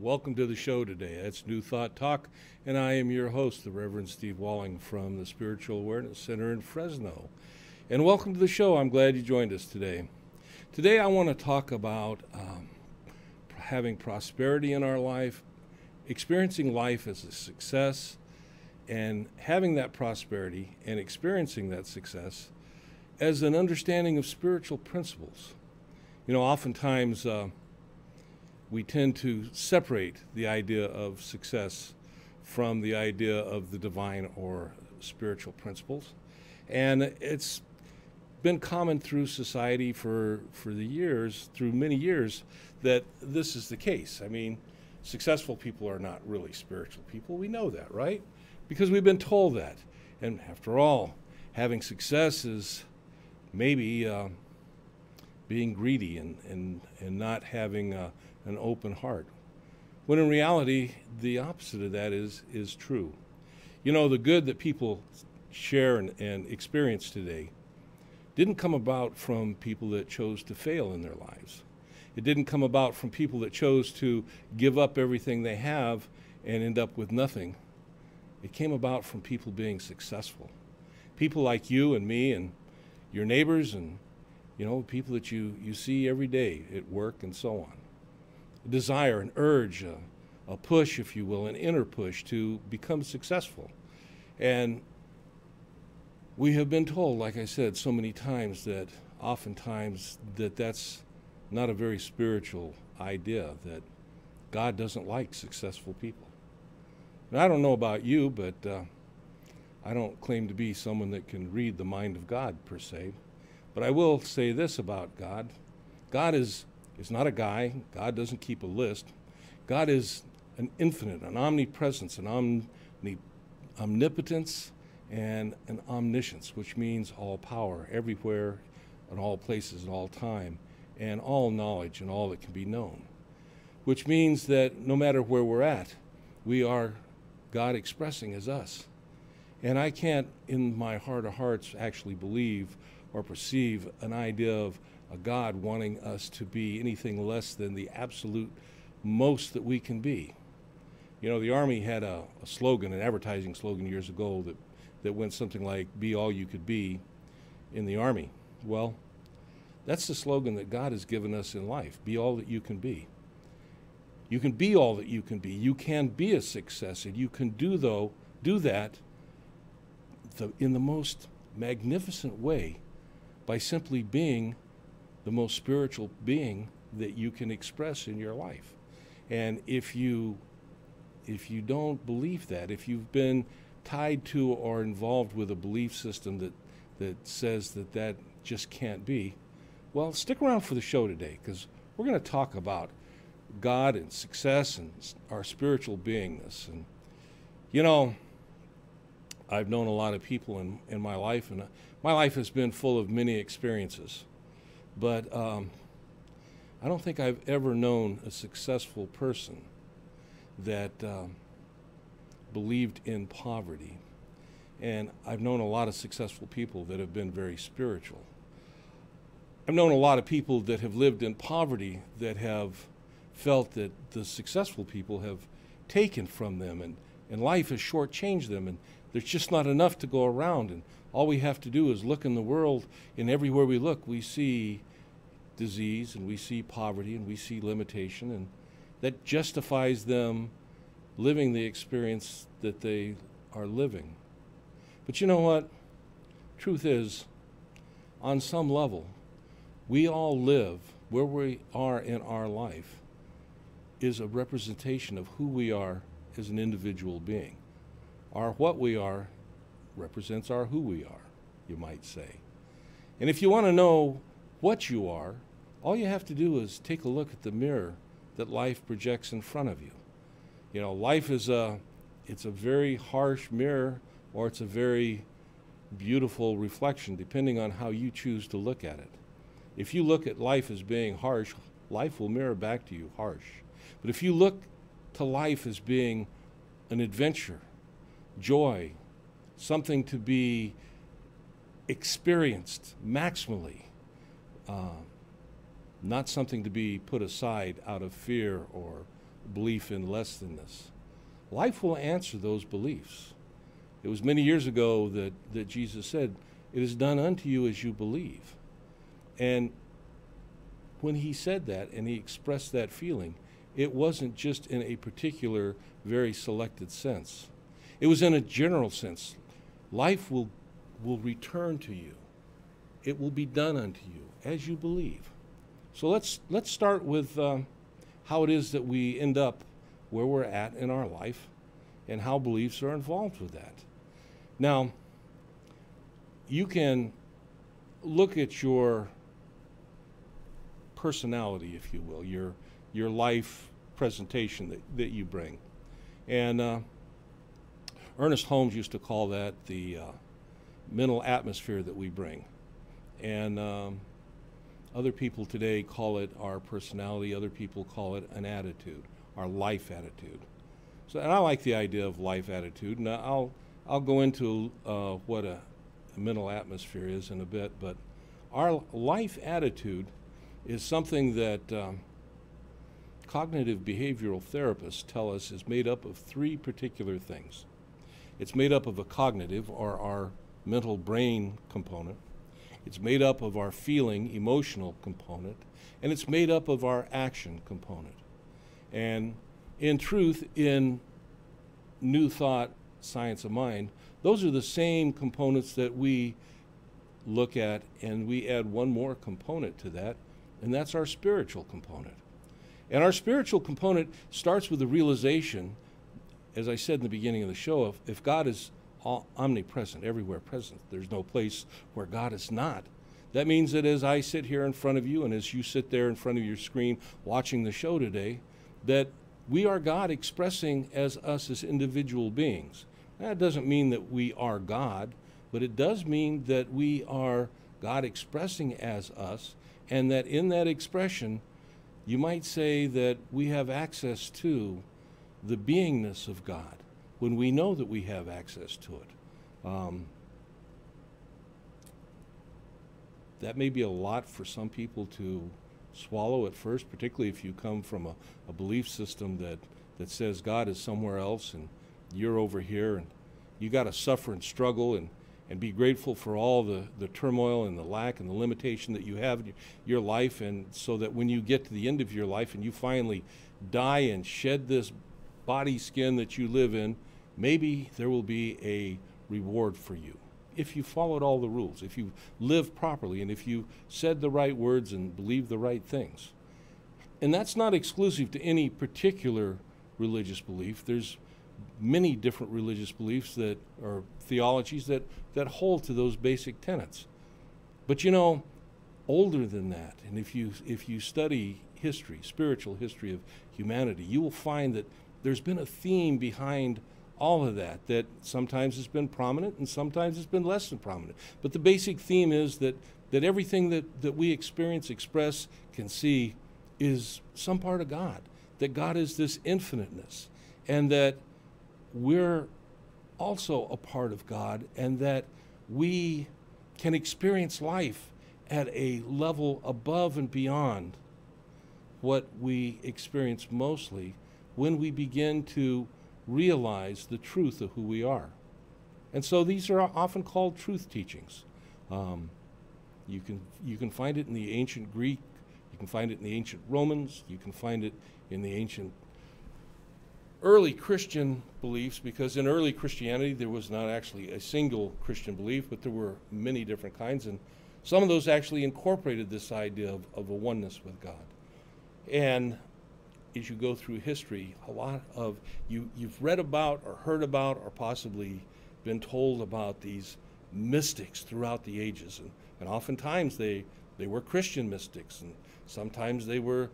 Welcome to the show today. That's New Thought Talk, and I am your host, the Reverend Steve Walling from the Spiritual Awareness Center in Fresno. And welcome to the show. I'm glad you joined us today. Today I want to talk about having prosperity in our life, experiencing life as a success, and having that prosperity and experiencing that success as an understanding of spiritual principles. You know, oftentimes we tend to separate the idea of success from the idea of the divine or spiritual principles. And it's been common through society for the years, through many years, that this is the case. I mean, successful people are not really spiritual people. We know that, right? Because we've been told that. And after all, having success is maybe being greedy and not having an open heart, when in reality the opposite of that is true. You know, the good that people share and experience today didn't come about from people that chose to fail in their lives. It didn't come about from people that chose to give up everything they have and end up with nothing. It came about from people being successful. People like you and me and your neighbors and, you know, people that you see every day at work and so on. A desire, an urge, a push, if you will, an inner push to become successful. And we have been told, like I said so many times, that oftentimes that's not a very spiritual idea, that God doesn't like successful people. And I don't know about you, but I don't claim to be someone that can read the mind of God per se. But I will say this about God. God is not a guy. God doesn't keep a list. God is an infinite, an omnipresence, an omnipotence, and an omniscience, which means all power, everywhere, in all places, at all time, and all knowledge and all that can be known. Which means that no matter where we're at, we are God expressing as us. And I can't, in my heart of hearts, actually believe or perceive an idea of a God wanting us to be anything less than the absolute most that we can be. You know, the Army had a slogan, an advertising slogan years ago that went something like, "Be all you could be in the Army." Well, that's the slogan that God has given us in life. Be all that you can be. You can be all that you can be. You can be a success, and you can do that in the most magnificent way by simply being the most spiritual being that you can express in your life. And if you don't believe that, if you've been tied to or involved with a belief system that says that just can't be, well, stick around for the show today, because we're going to talk about God and success and our spiritual beingness. And, you know, I've known a lot of people in my life, and my life has been full of many experiences. But I don't think I've ever known a successful person that believed in poverty. And I've known a lot of successful people that have been very spiritual. I've known a lot of people that have lived in poverty that have felt that the successful people have taken from them, and life has shortchanged them, and there's just not enough to go around. And all we have to do is look in the world, and everywhere we look, we see disease, and we see poverty, and we see limitation, and that justifies them living the experience that they are living. But you know what? Truth is, on some level, we all live where we are in our life is a representation of who we are as an individual being. Our what we are represents our who we are, you might say. And if you want to know what you are, all you have to do is take a look at the mirror that life projects in front of you. You know, life is it's a very harsh mirror, or it's a very beautiful reflection, depending on how you choose to look at it. If you look at life as being harsh, life will mirror back to you harsh. But if you look to life as being an adventure, joy, something to be experienced maximally, not something to be put aside out of fear or belief in less than-ness. Life will answer those beliefs. It was many years ago that Jesus said, "It is done unto you as you believe." And when he said that and he expressed that feeling, it wasn't just in a particular, very selected sense. It was in a general sense. Life will return to you. It will be done unto you as you believe. So let's start with how it is that we end up where we're at in our life and how beliefs are involved with that. Now, you can look at your personality, if you will, your life presentation that you bring. And Ernest Holmes used to call that the mental atmosphere that we bring. And other people today call it our personality. Other people call it an attitude, our life attitude. So, and I like the idea of life attitude. And I'll go into what a mental atmosphere is in a bit. But our life attitude is something that cognitive behavioral therapists tell us is made up of three particular things. It's made up of a cognitive, or our mental brain component. It's made up of our feeling, emotional component, and it's made up of our action component. And in truth, in New Thought, Science of Mind, those are the same components that we look at, and we add one more component to that, and that's our spiritual component. And our spiritual component starts with the realization, as I said in the beginning of the show, if God is omnipresent, everywhere present, there's no place where God is not. That means that as I sit here in front of you and as you sit there in front of your screen watching the show today, that we are God expressing as us as individual beings. That doesn't mean that we are God, but it does mean that we are God expressing as us, and that in that expression, you might say that we have access to the beingness of God when we know that we have access to it. That may be a lot for some people to swallow at first, particularly if you come from a belief system that says God is somewhere else and you're over here, and you got to suffer and struggle and be grateful for all the turmoil and the lack and the limitation that you have in your life, and so that when you get to the end of your life and you finally die and shed this body skin that you live in, maybe there will be a reward for you if you followed all the rules, if you lived properly, and if you said the right words and believed the right things. And that's not exclusive to any particular religious belief. There's many different religious beliefs that or theologies that hold to those basic tenets. But you know, older than that, and if you study history, spiritual history of humanity, you will find that there's been a theme behind all of that sometimes has been prominent and sometimes it's been less than prominent. But the basic theme is that everything that we experience, express, can see is some part of God, that God is this infiniteness, and that we're also a part of God, and that we can experience life at a level above and beyond what we experience mostly when we begin to realize the truth of who we are. And so these are often called truth teachings. You can find it in the ancient Greek, you can find it in the ancient Romans, you can find it in the ancient early Christian beliefs, because in early Christianity there was not actually a single Christian belief, but there were many different kinds, and some of those actually incorporated this idea of a oneness with God. And as you go through history, a lot of you've read about or heard about or possibly been told about these mystics throughout the ages, and oftentimes they were Christian mystics, and sometimes they were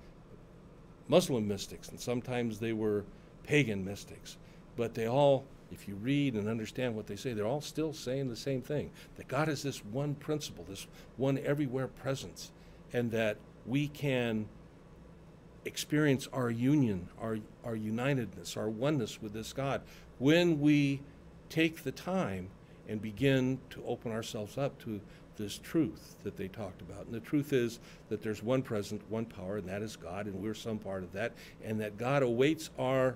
Muslim mystics, and sometimes they were pagan mystics. But they all, if you read and understand what they say, they're all still saying the same thing, that God is this one principle, this one everywhere presence, and that we can experience our union, our unitedness, our oneness with this God when we take the time and begin to open ourselves up to this truth that they talked about. And the truth is that there's one present, one power, and that is God, and we're some part of that, and that God awaits our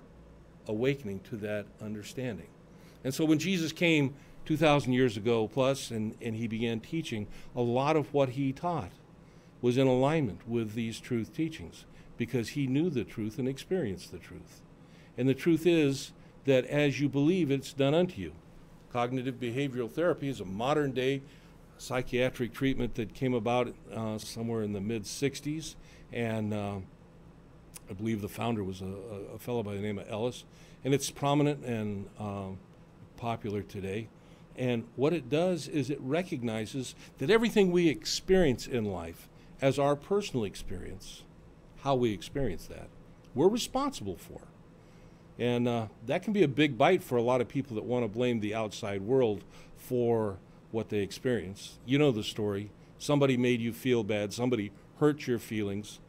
awakening to that understanding. And so when Jesus came 2,000 years ago plus, and he began teaching, a lot of what he taught was in alignment with these truth teachings, because he knew the truth and experienced the truth. And the truth is that as you believe, it's done unto you. Cognitive behavioral therapy is a modern day psychiatric treatment that came about somewhere in the mid-60s, and I believe the founder was a fellow by the name of Ellis, and it's prominent and popular today. And what it does is it recognizes that everything we experience in life as our personal experience, how we experience that, we're responsible for. And that can be a big bite for a lot of people that want to blame the outside world for what they experience. You know the story. Somebody made you feel bad. Somebody hurt your feelings.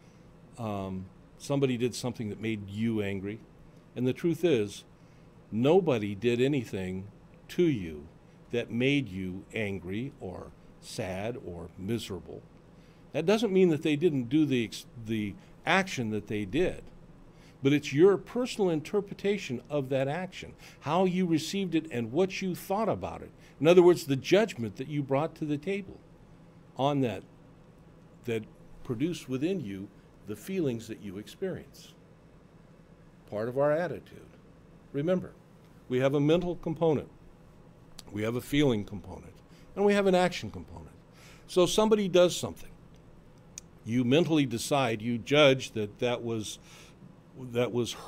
Somebody did something that made you angry. And the truth is, nobody did anything to you that made you angry or sad or miserable. That doesn't mean that they didn't do the action that they did, but it's your personal interpretation of that action, how you received it and what you thought about it. In other words, the judgment that you brought to the table on that produced within you the feelings that you experience. Part of our attitude. Remember, we have a mental component, we have a feeling component, and we have an action component. So somebody does something. You mentally decide, you judge that was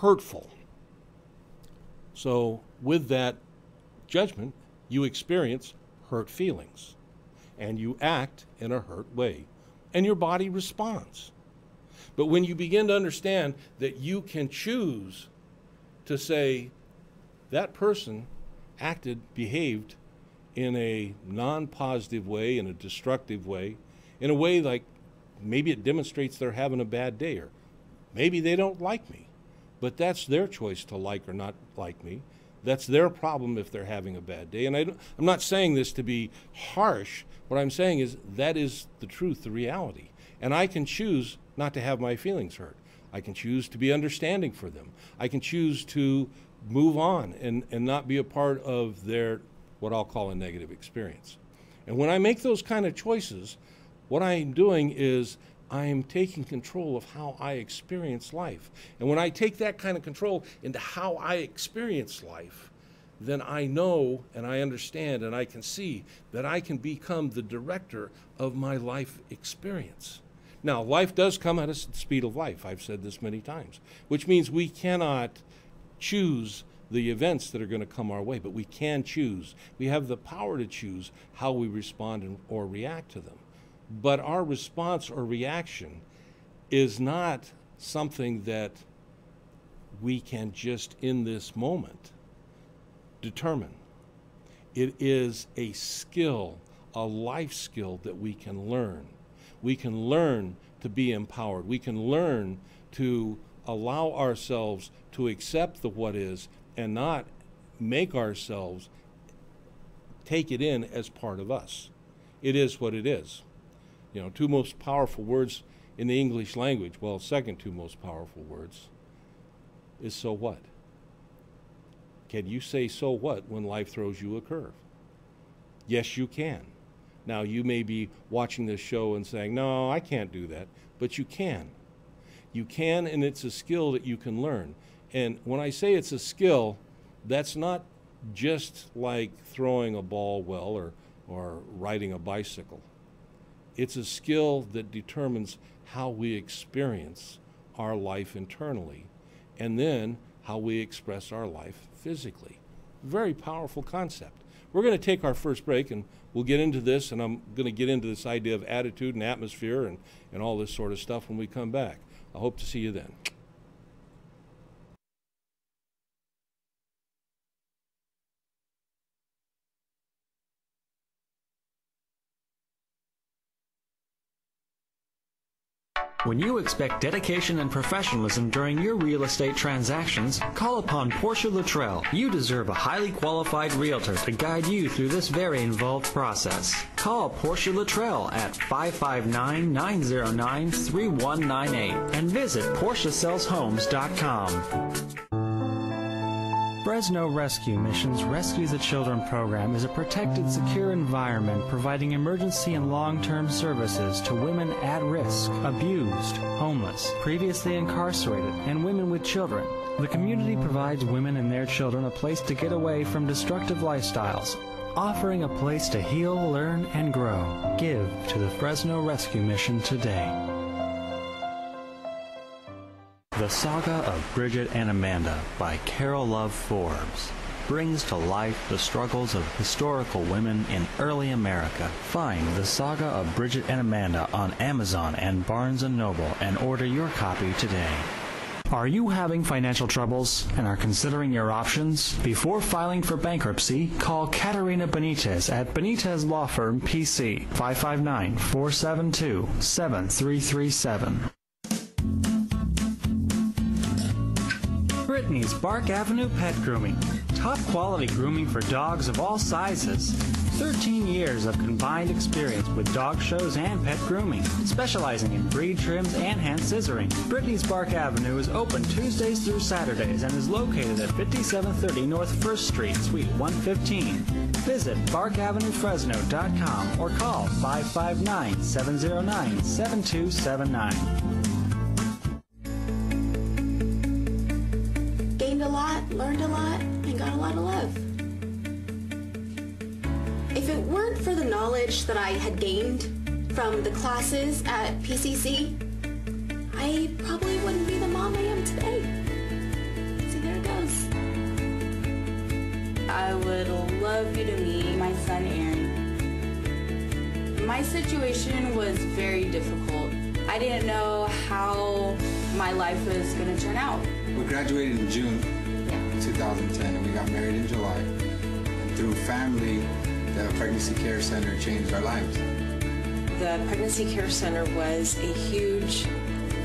hurtful. So with that judgment, you experience hurt feelings, and you act in a hurt way, and your body responds. But when you begin to understand that you can choose to say, that person behaved in a non-positive way, in a destructive way, in a way like maybe it demonstrates they're having a bad day, or maybe they don't like me. But that's their choice to like or not like me. That's their problem if they're having a bad day. And I'm not saying this to be harsh. What I'm saying is that is the truth, the reality. And I can choose not to have my feelings hurt. I can choose to be understanding for them. I can choose to move on and not be a part of their, what I'll call a negative experience. And when I make those kind of choices, what I'm doing is I'm taking control of how I experience life. And when I take that kind of control into how I experience life, then I know and I understand and I can see that I can become the director of my life experience. Now, life does come at us at the speed of life. I've said this many times, which means we cannot choose the events that are going to come our way, but we can choose. We have the power to choose how we respond or react to them. But our response or reaction is not something that we can just in this moment determine. It is a skill, a life skill that we can learn. We can learn to be empowered. We can learn to allow ourselves to accept the what is and not make ourselves take it in as part of us. It is what it is. You know, two most powerful words in the English language, well, second two most powerful words is so what. Can you say so what when life throws you a curve? Yes, you can. Now, you may be watching this show and saying, no, I can't do that, but you can. You can, and it's a skill that you can learn. And when I say it's a skill, that's not just like throwing a ball well or riding a bicycle. It's a skill that determines how we experience our life internally, and then how we express our life physically. Very powerful concept. We're going to take our first break, and we'll get into this, and I'm going to get into this idea of attitude and atmosphere and all this sort of stuff when we come back. I hope to see you then. When you expect dedication and professionalism during your real estate transactions, call upon Portia Luttrell. You deserve a highly qualified realtor to guide you through this very involved process. Call Portia Luttrell at 559-909-3198 and visit PortiaSellsHomes.com. Fresno Rescue Mission's Rescue the Children program is a protected, secure environment providing emergency and long-term services to women at risk, abused, homeless, previously incarcerated, and women with children. The community provides women and their children a place to get away from destructive lifestyles, offering a place to heal, learn, and grow. Give to the Fresno Rescue Mission today. The Saga of Bridget and Amanda by Carol Love Forbes brings to life the struggles of historical women in early America. Find The Saga of Bridget and Amanda on Amazon and Barnes & Noble and order your copy today. Are you having financial troubles and are considering your options? Before filing for bankruptcy, call Katerina Benitez at Benitez Law Firm, PC, 559-472-7337. Brittany's Bark Avenue Pet Grooming. Top quality grooming for dogs of all sizes. 13 years of combined experience with dog shows and pet grooming, specializing in breed trims and hand scissoring. Brittany's Bark Avenue is open Tuesdays through Saturdays and is located at 5730 North 1st Street, Suite 115. Visit barkavenuefresno.com or call 559-709-7279. Gained a lot, learned a lot, and got a lot of love. If it weren't for the knowledge that I had gained from the classes at PCC, I probably wouldn't be the mom I am today. See, there it goes. I would love you to meet my son, Aaron. My situation was very difficult. I didn't know how my life was going to turn out. We graduated in June 2010 and we got married in July. And through family, the Pregnancy Care Center changed our lives. The Pregnancy Care Center was a huge,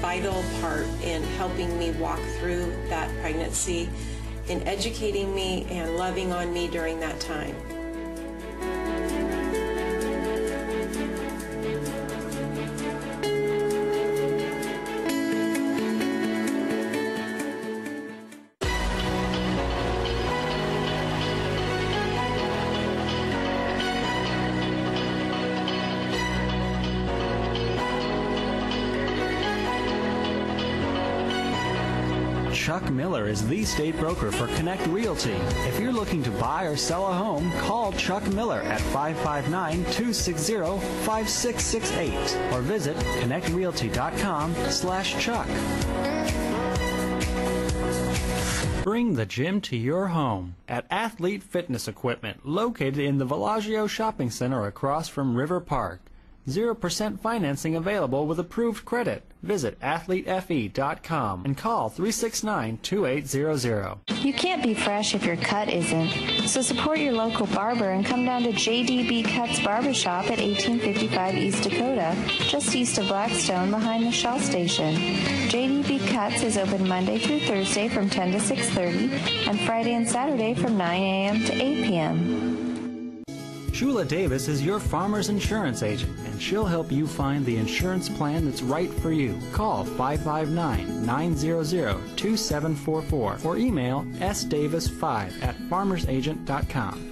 vital part in helping me walk through that pregnancy, in educating me and loving on me during that time. Chuck Miller is the state broker for Connect Realty. If you're looking to buy or sell a home, call Chuck Miller at 559-260-5668 or visit connectrealty.com/Chuck. Bring the gym to your home at Athlete Fitness Equipment, located in the Villaggio Shopping Center across from River Park. 0% financing available with approved credit. Visit athletefe.com and call 369-2800. You can't be fresh if your cut isn't. So support your local barber and come down to JDB Cuts Barbershop at 1855 East Dakota, just east of Blackstone behind the Shell Station. JDB Cuts is open Monday through Thursday from 10 to 6:30 and Friday and Saturday from 9 a.m. to 8 p.m. Shula Davis is your farmer's insurance agent, and she'll help you find the insurance plan that's right for you. Call 559-900-2744 or email sdavis5@farmersagent.com.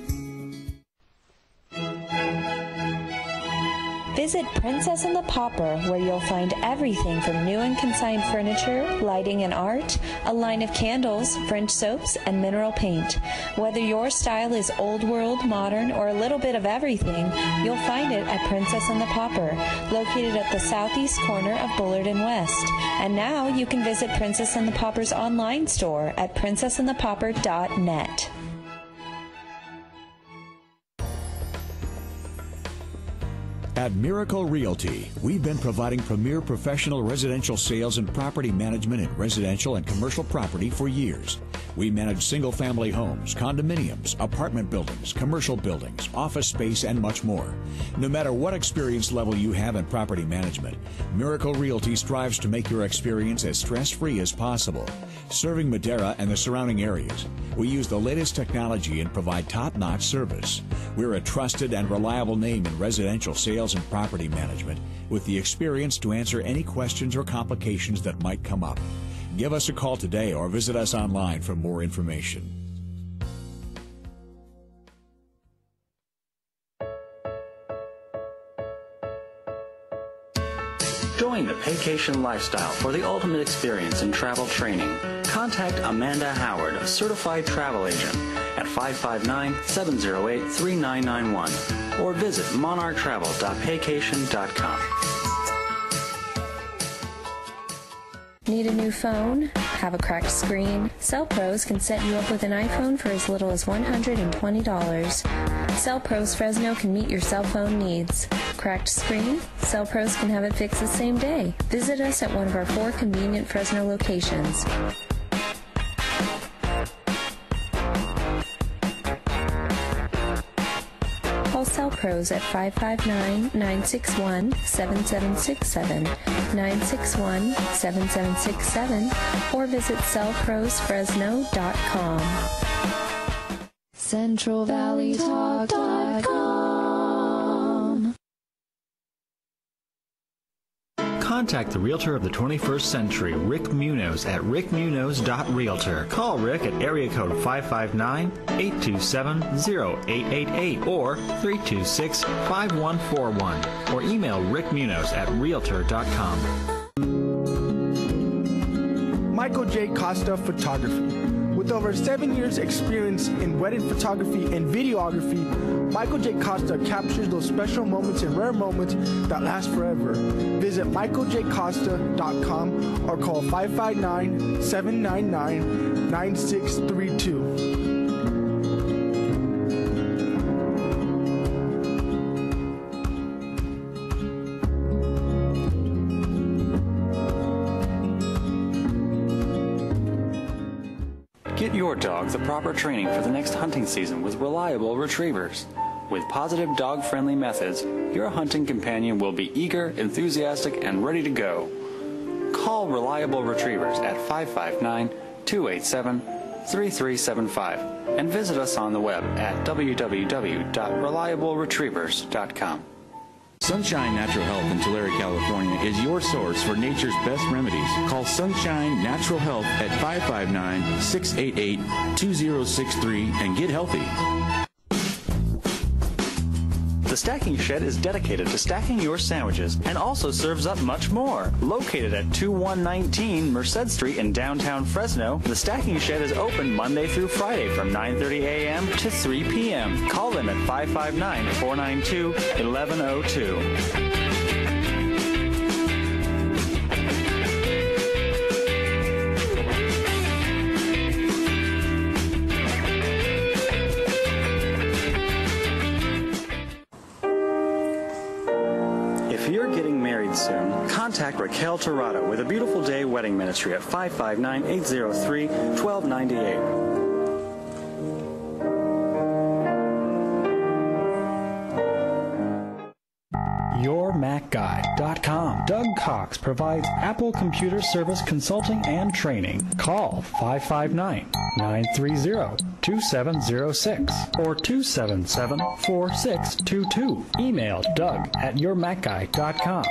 Visit Princess and the Pauper, where you'll find everything from new and consigned furniture, lighting and art, a line of candles, French soaps, and mineral paint. Whether your style is old world, modern, or a little bit of everything, you'll find it at Princess and the Pauper, located at the southeast corner of Bullard and West. And now you can visit Princess and the Pauper's online store at princessandthepauper.net. At Miracle Realty, we've been providing premier professional residential sales and property management in residential and commercial property for years. We manage single-family homes, condominiums, apartment buildings, commercial buildings, office space, and much more. No matter what experience level you have in property management, Miracle Realty strives to make your experience as stress-free as possible. Serving Madera and the surrounding areas, we use the latest technology and provide top-notch service. We're a trusted and reliable name in residential sales and property management with the experience to answer any questions or complications that might come up. Give us a call today or visit us online for more information. Join the Paycation lifestyle for the ultimate experience in travel training. Contact Amanda Howard, a certified travel agent, at 559-708-3991 or visit monarchtravel.paycation.com. Need a new phone? Have a cracked screen? Cell Pros can set you up with an iPhone for as little as $120. Cell Pros Fresno can meet your cell phone needs. Cracked screen? Cell Pros can have it fixed the same day. Visit us at one of our 4 convenient Fresno locations. Call Cell Pros at 559-961-7767, 961-7767, or visit cellprosfresno.com. CentralValleyTalk.com. Contact the Realtor of the 21st Century, Rick Munoz, at rickmunoz.realtor. Call Rick at area code 559-827-0888 or 326-5141 or email rickmunoz@realtor.com. Michael J. Costa Photography. With over 7 years experience in wedding photography and videography, Michael J. Costa captures those special moments and rare moments that last forever. Visit michaeljcosta.com or call 559-799-9632. Get your dog the proper training for the next hunting season with Reliable Retrievers. With positive dog-friendly methods, your hunting companion will be eager, enthusiastic, and ready to go. Call Reliable Retrievers at 559-287-3375 and visit us on the web at www.reliableretrievers.com. Sunshine Natural Health in Tulare, California is your source for nature's best remedies. Call Sunshine Natural Health at 559-688-2063 and get healthy. The Stacking Shed is dedicated to stacking your sandwiches and also serves up much more. Located at 2119 Merced Street in downtown Fresno, the Stacking Shed is open Monday through Friday from 9:30 a.m. to 3 p.m. Call them at 559-492-1102. Soon, contact Raquel Torrado with a Beautiful Day Wedding Ministry at 559-803-1298. YourMacGuy.com. Doug Cox provides Apple Computer Service consulting and training. Call 559-930-2706 or 277-4622. Email Doug@YourMacGuy.com.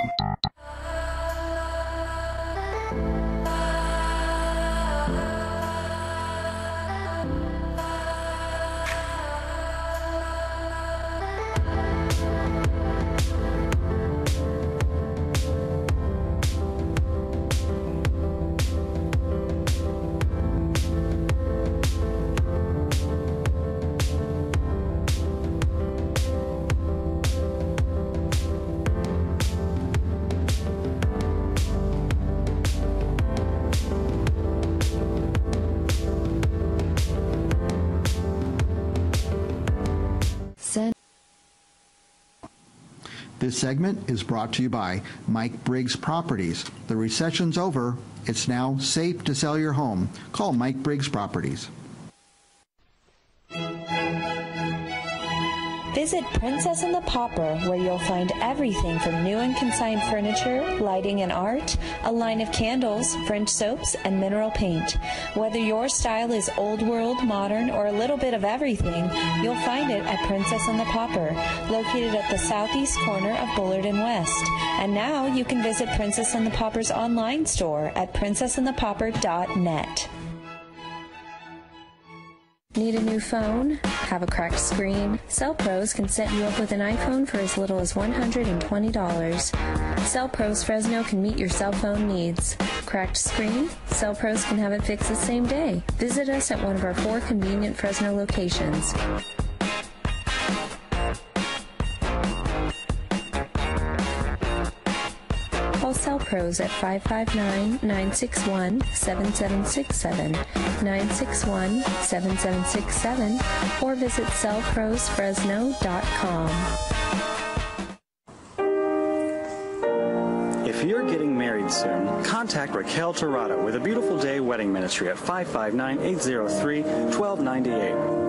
This segment is brought to you by Mike Briggs Properties. The recession's over. It's now safe to sell your home. Call Mike Briggs Properties. Visit Princess and the Pauper, where you'll find everything from new and consigned furniture, lighting and art, a line of candles, French soaps, and mineral paint. Whether your style is old world, modern, or a little bit of everything, you'll find it at Princess and the Pauper, located at the southeast corner of Bullard and West. And now you can visit Princess and the Pauper's online store at princessandthepauper.net. Need a new phone? Have a cracked screen? Cell Pros can set you up with an iPhone for as little as $120. Cell Pros Fresno can meet your cell phone needs. Cracked screen? Cell Pros can have it fixed the same day. Visit us at one of our 4 convenient Fresno locations. Call Cell Pros at 559-961-7767, 961-7767, or visit cellprosfresno.com. If you're getting married soon, contact Raquel Torrado with a Beautiful Day Wedding Ministry at 559-803-1298.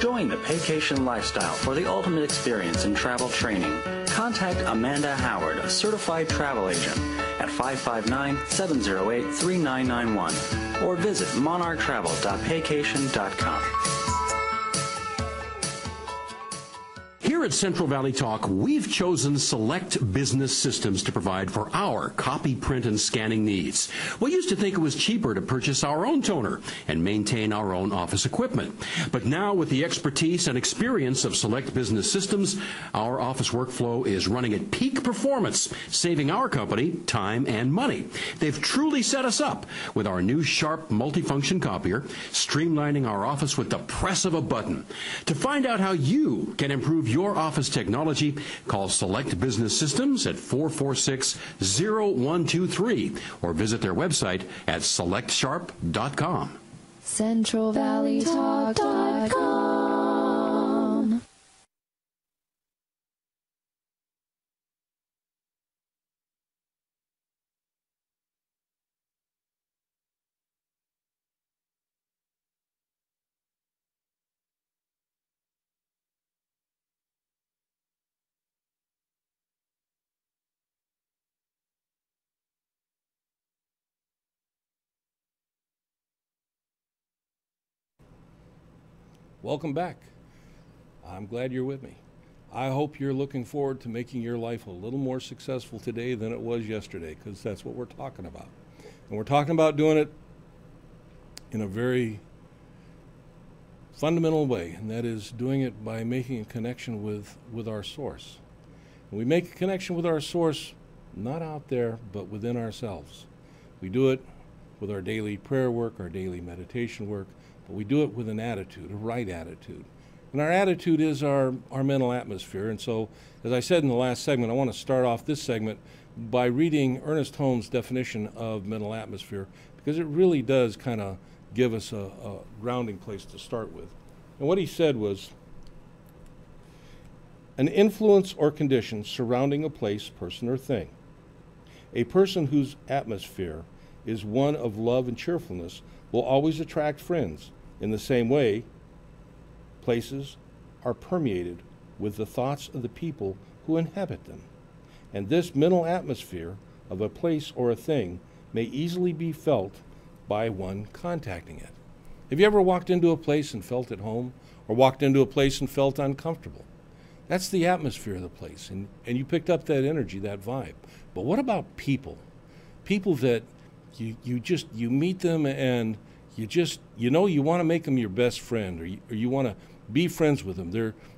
Join the Paycation lifestyle for the ultimate experience in travel training. Contact Amanda Howard, a certified travel agent, at 559-708-3991 or visit monarchtravel.paycation.com. Here at Central Valley Talk, we've chosen Select Business Systems to provide for our copy, print, and scanning needs. We used to think it was cheaper to purchase our own toner and maintain our own office equipment. But now, with the expertise and experience of Select Business Systems, our office workflow is running at peak performance, saving our company time and money. They've truly set us up with our new Sharp multifunction copier, streamlining our office with the press of a button. To find out how you can improve your office technology, call Select Business Systems at 446-0123 or visit their website at selectsharp.com. CentralValleyTalk.com. Welcome back. I'm glad you're with me. I hope you're looking forward to making your life a little more successful today than it was yesterday, because that's what we're talking about. And we're talking about doing it in a very fundamental way, and that is doing it by making a connection with our source. And we make a connection with our source not out there, but within ourselves. We do it with our daily prayer work, our daily meditation work, but we do it with an attitude, a right attitude. And our attitude is our mental atmosphere. And so, as I said in the last segment, I want to start off this segment by reading Ernest Holmes' definition of mental atmosphere, because it really does kind of give us a grounding place to start with. And what he said was, an influence or condition surrounding a place, person, or thing. A person whose atmosphere is one of love and cheerfulness will always attract friends. In the same way, places are permeated with the thoughts of the people who inhabit them. And this mental atmosphere of a place or a thing may easily be felt by one contacting it. Have you ever walked into a place and felt at home, or walked into a place and felt uncomfortable? That's the atmosphere of the place, and you picked up that energy, that vibe. But what about people? People that you meet them and you want to make them your best friend, or you want to be friends with them.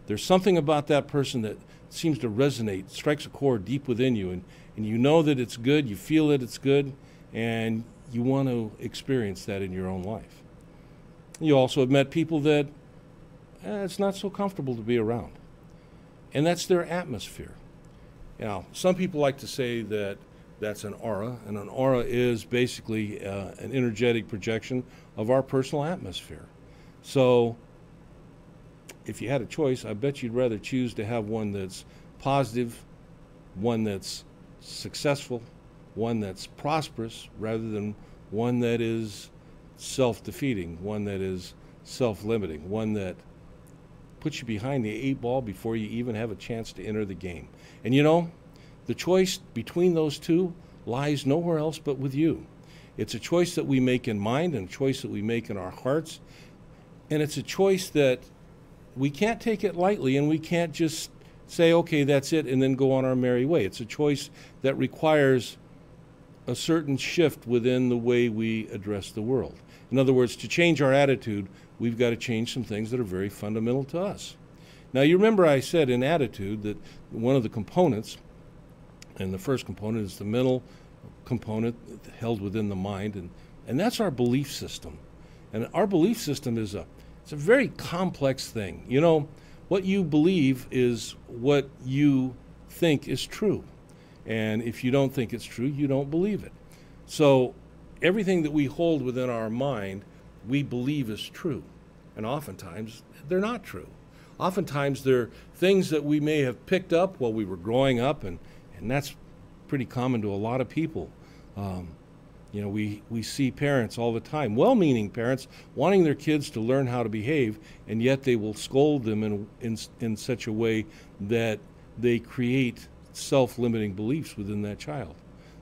There's something about that person that seems to resonate, strikes a chord deep within you, and you know that it's good, you feel that it's good, and you want to experience that in your own life. You also have met people that it's not so comfortable to be around, and that's their atmosphere. Now, some people like to say that That's an aura, and an aura is basically an energetic projection of our personal atmosphere. So if you had a choice, I bet you'd rather choose to have one that's positive, one that's successful, one that's prosperous, rather than one that is self-defeating, one that is self-limiting, one that puts you behind the 8 ball before you even have a chance to enter the game. And you know, the choice between those two lies nowhere else but with you. It's a choice that we make in mind and a choice that we make in our hearts. And it's a choice that we can't take it lightly, and we can't just say, okay, that's it, and then go on our merry way. It's a choice that requires a certain shift within the way we address the world. In other words, to change our attitude, we've got to change some things that are very fundamental to us. Now, you remember I said in attitude that one of the components, and the first component is the mental component held within the mind, and that's our belief system. And our belief system is it's a very complex thing. You know, what you believe is what you think is true. And if you don't think it's true, you don't believe it. So everything that we hold within our mind, we believe is true. And oftentimes, they're not true. Oftentimes, they're things that we may have picked up while we were growing up, and that's pretty common to a lot of people. You know, we see parents all the time, well-meaning parents, wanting their kids to learn how to behave, and yet they will scold them in such a way that they create self-limiting beliefs within that child.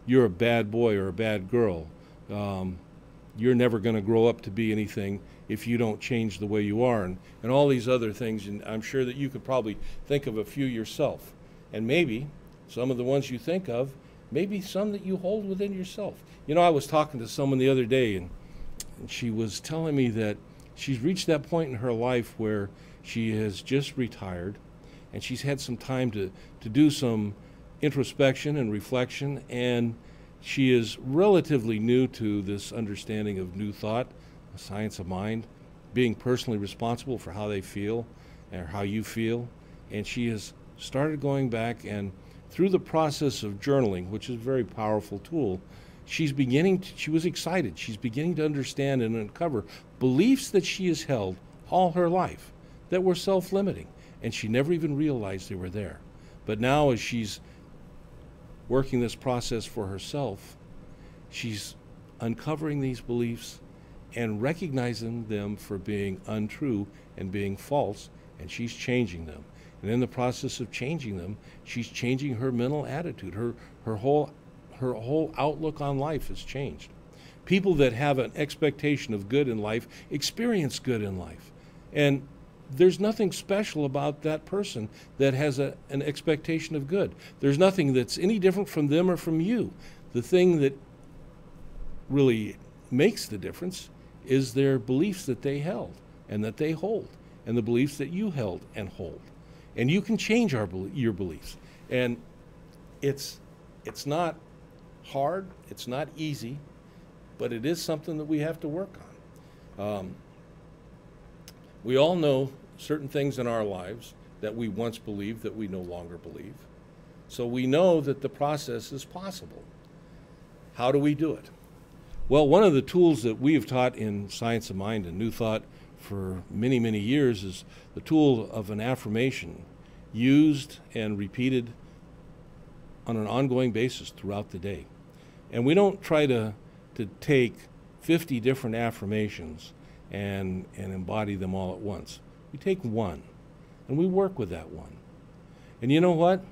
You're a bad boy or a bad girl. You're never going to grow up to be anything if you don't change the way you are, and all these other things. And I'm sure that you could probably think of a few yourself. And maybe some of the ones you think of, maybe some that you hold within yourself. You know, I was talking to someone the other day, and she was telling me that she's reached that point in her life where she has just retired, and she's had some time to do some introspection and reflection, and she is relatively new to this understanding of new thought, a science of mind, being personally responsible for how they feel or how you feel. And she has started going back, and through the process of journaling, which is a very powerful tool, she was excited. She's beginning to understand and uncover beliefs that she has held all her life that were self-limiting, and she never even realized they were there. But now, as she's working this process for herself, she's uncovering these beliefs and recognizing them for being untrue and being false, and she's changing them. And in the process of changing them, she's changing her mental attitude. Her whole outlook on life has changed. People that have an expectation of good in life experience good in life. And there's nothing special about that person that has an expectation of good. There's nothing that's any different from them or from you. The thing that really makes the difference is their beliefs that they held and that they hold, and the beliefs that you held and hold. And you can change your beliefs. And it's not hard, it's not easy, but it is something that we have to work on. We all know certain things in our lives that we once believed that we no longer believe. So we know that the process is possible. How do we do it? Well, one of the tools that we have taught in Science of Mind and New Thought for many, many years is the tool of an affirmation used and repeated on an ongoing basis throughout the day. And we don't try to take 50 different affirmations and embody them all at once. We take one, and we work with that one. And you know what?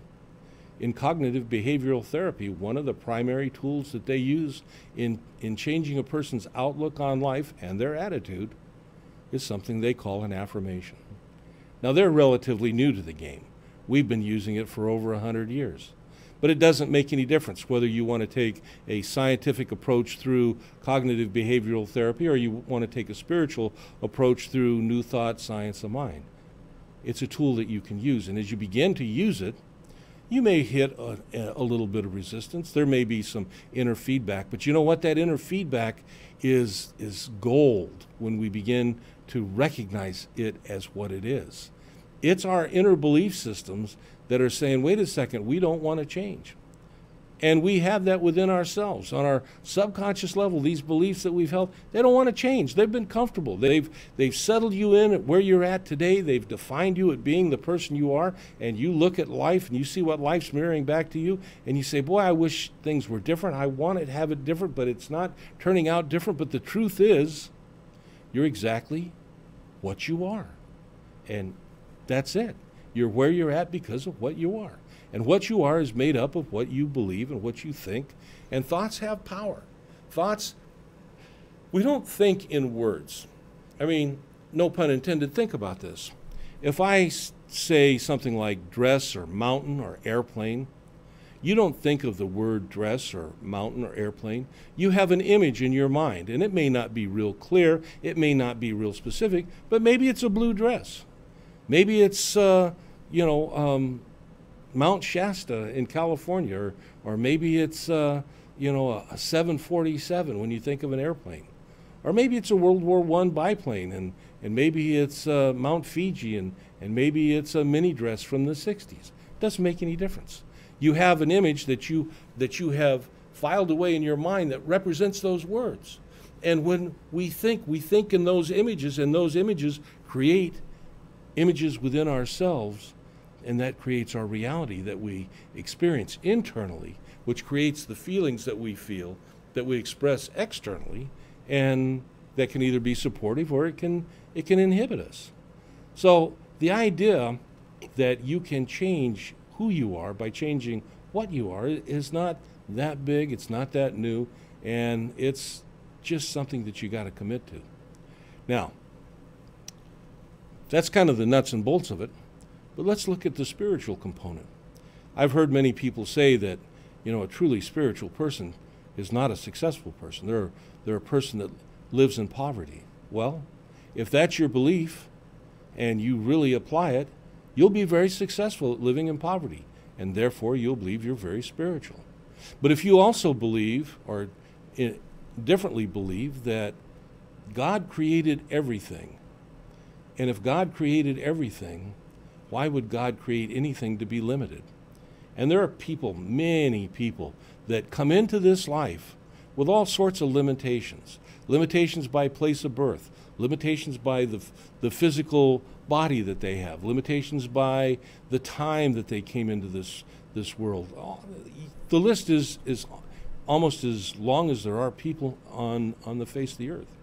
In cognitive behavioral therapy, one of the primary tools that they use in changing a person's outlook on life and their attitude is something they call an affirmation. Now, they're relatively new to the game. We've been using it for over 100 years. But it doesn't make any difference whether you want to take a scientific approach through cognitive behavioral therapy or you want to take a spiritual approach through New Thought, Science of Mind. It's a tool that you can use, and as you begin to use it, you may hit a little bit of resistance. There may be some inner feedback, but you know what? That inner feedback is gold when we begin to recognize it as what it is. It's our inner belief systems that are saying, wait a second, we don't want to change. And we have that within ourselves. On our subconscious level, these beliefs that we've held, they don't want to change. They've been comfortable. They've settled you in at where you're at today. They've defined you at being the person you are. And you look at life and you see what life's mirroring back to you. And you say, boy, I wish things were different. I want to have it different, but it's not turning out different. But the truth is, you're exactly what you are. And that's it. You're where you're at because of what you are. And what you are is made up of what you believe and what you think. And thoughts have power. Thoughts, we don't think in words. I mean, no pun intended, think about this. If I say something like dress or mountain or airplane, you don't think of the word dress or mountain or airplane. You have an image in your mind, and it may not be real clear, it may not be real specific, but maybe it's a blue dress. Maybe it's, Mount Shasta in California, or maybe it's, a 747 when you think of an airplane. Or maybe it's a World War I biplane, and maybe it's Mount Fiji, and maybe it's a mini dress from the 60s. Doesn't make any difference. You have an image that you have filed away in your mind that represents those words. And when we think in those images, and those images create images within ourselves, and that creates our reality that we experience internally, which creates the feelings that we feel, that we express externally, and that can either be supportive or it can inhibit us. So the idea that you can change who you are by changing what you are is not that big, it's not that new, and it's just something that you got to commit to. Now, that's kind of the nuts and bolts of it. But let's look at the spiritual component. I've heard many people say that, a truly spiritual person is not a successful person. They're a person that lives in poverty. Well, if that's your belief and you really apply it, you'll be very successful at living in poverty, and therefore you'll believe you're very spiritual. But if you also believe, or differently believe, that God created everything, and if God created everything, why would God create anything to be limited? And there are people, many people, that come into this life with all sorts of limitations. Limitations by place of birth, limitations by the physical body that they have, limitations by the time that they came into this world. The list is almost as long as there are people on the face of the earth.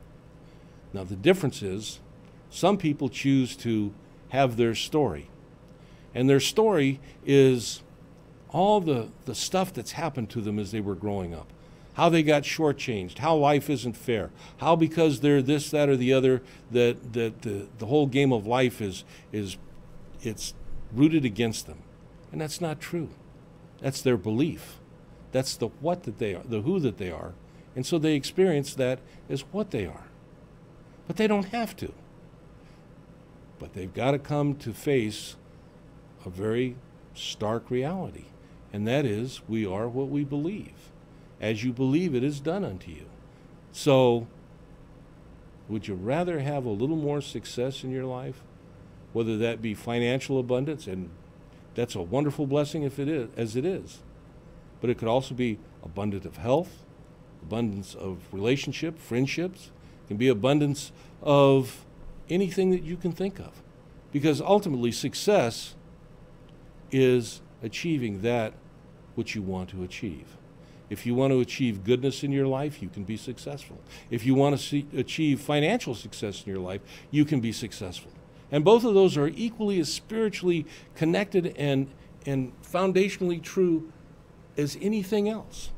Now the difference is, some people choose to have their story. And their story is all the stuff that's happened to them as they were growing up. How they got shortchanged, how life isn't fair, how because they're this, that, or the other, that the whole game of life it's rooted against them. And that's not true. That's their belief. That's the what that they are, the who that they are. And so they experience that as what they are. But they don't have to. But they've got to come to face a very stark reality, and that is, we are what we believe. As you believe, it is done unto you. So, would you rather have a little more success in your life, whether that be financial abundance, and that's a wonderful blessing if it is, as it is, but it could also be abundance of health, abundance of relationship, friendships, it can be abundance of anything that you can think of, because ultimately success is achieving that which you want to achieve. If you want to achieve goodness in your life, you can be successful. If you want to achieve financial success in your life, you can be successful. And both of those are equally as spiritually connected and foundationally true as anything else.